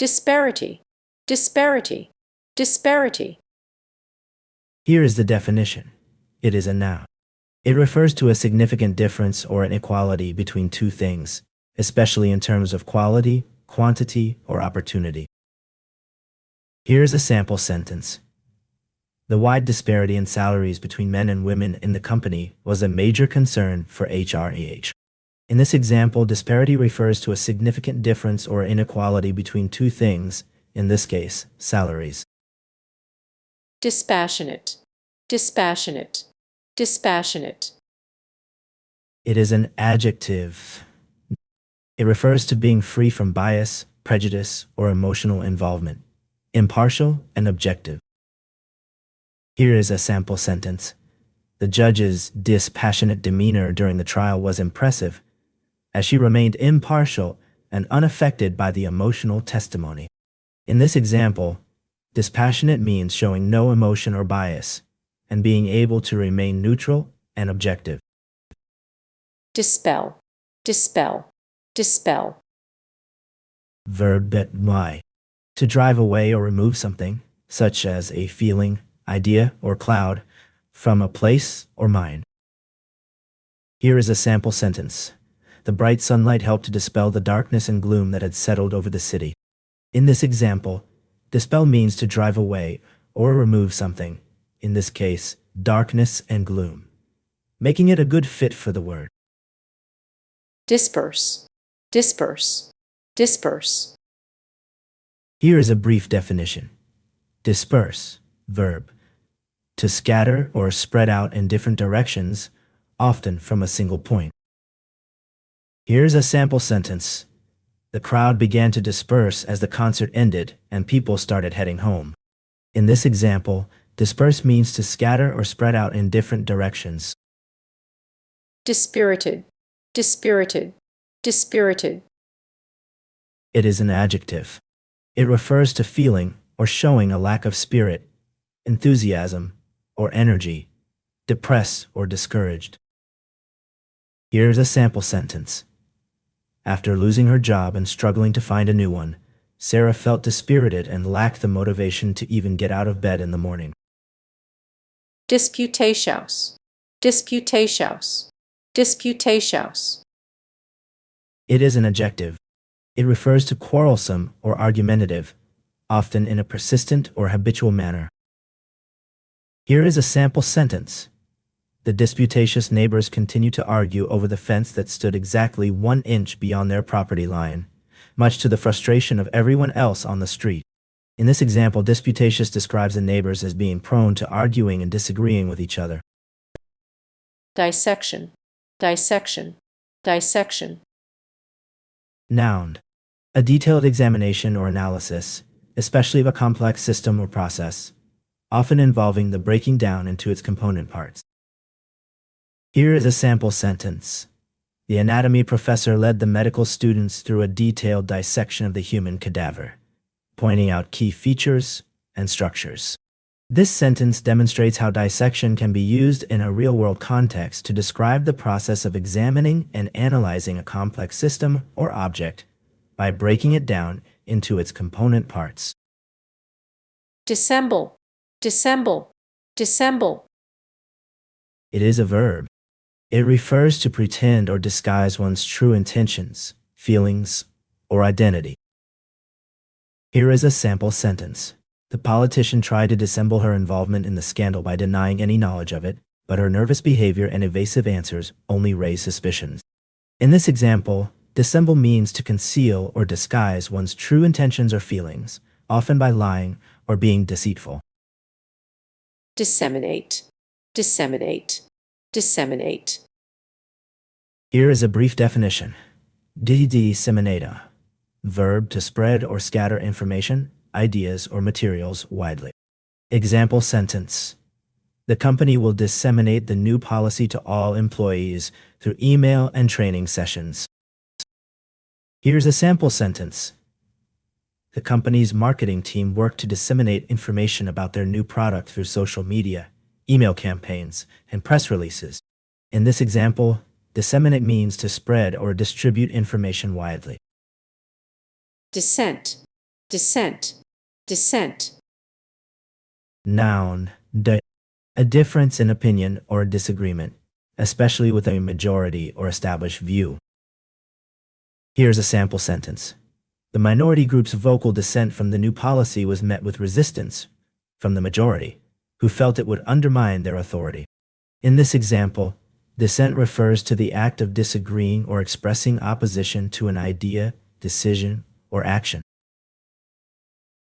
disparity, disparity, disparity. Here is the definition. It is a noun. It refers to a significant difference or inequality between two things, especially in terms of quality, quantity, or opportunity. Here is a sample sentence. The wide disparity in salaries between men and women in the company was a major concern for HREH. In this example, disparity refers to a significant difference or inequality between two things, in this case, salaries. Dispassionate, dispassionate, dispassionate. It is an adjective. It refers to being free from bias, prejudice, or emotional involvement, impartial and objective. Here is a sample sentence. The judge's dispassionate demeanor during the trial was impressive, as she remained impartial and unaffected by the emotional testimony. In this example, dispassionate means showing no emotion or bias, and being able to remain neutral and objective. Dispel, dispel, dispel. Verb y. To drive away or remove something, such as a feeling, idea, or cloud, from a place or mind. Here is a sample sentence. The bright sunlight helped to dispel the darkness and gloom that had settled over the city. In this example, dispel means to drive away or remove something, in this case, darkness and gloom, making it a good fit for the word. Disperse, disperse, disperse. Here is a brief definition. Disperse, verb. To scatter or spread out in different directions, often from a single point. Here's a sample sentence. The crowd began to disperse as the concert ended and people started heading home. In this example, disperse means to scatter or spread out in different directions. Dispirited, dispirited, dispirited. It is an adjective. It refers to feeling or showing a lack of spirit, enthusiasm, or energy, depressed or discouraged. Here's a sample sentence. After losing her job and struggling to find a new one, Sarah felt dispirited and lacked the motivation to even get out of bed in the morning. Disputatious, disputatious, disputatious. It is an adjective. It refers to quarrelsome or argumentative, often in a persistent or habitual manner. Here is a sample sentence. The disputatious neighbors continued to argue over the fence that stood exactly 1 inch beyond their property line, much to the frustration of everyone else on the street. In this example, disputatious describes the neighbors as being prone to arguing and disagreeing with each other. Dissection, dissection, dissection. Noun. A detailed examination or analysis, especially of a complex system or process, often involving the breaking down into its component parts. Here is a sample sentence. The anatomy professor led the medical students through a detailed dissection of the human cadaver, pointing out key features and structures. This sentence demonstrates how dissection can be used in a real-world context to describe the process of examining and analyzing a complex system or object by breaking it down into its component parts. Dissemble, dissemble, dissemble. It is a verb. It refers to pretend or disguise one's true intentions, feelings, or identity. Here is a sample sentence. The politician tried to dissemble her involvement in the scandal by denying any knowledge of it, but her nervous behavior and evasive answers only raised suspicions. In this example, dissemble means to conceal or disguise one's true intentions or feelings, often by lying or being deceitful. Disseminate, disseminate, disseminate. Here is a brief definition. Disseminate. Verb to spread or scatter information, ideas, or materials widely. Example sentence. The company will disseminate the new policy to all employees through email and training sessions. Here's a sample sentence. The company's marketing team worked to disseminate information about their new product through social media, email campaigns, and press releases. In this example, disseminate means to spread or distribute information widely. Dissent, dissent, dissent. Noun, a difference in opinion or disagreement, especially with a majority or established view. Here's a sample sentence. The minority group's vocal dissent from the new policy was met with resistance from the majority, who felt it would undermine their authority. In this example, dissent refers to the act of disagreeing or expressing opposition to an idea, decision, or action.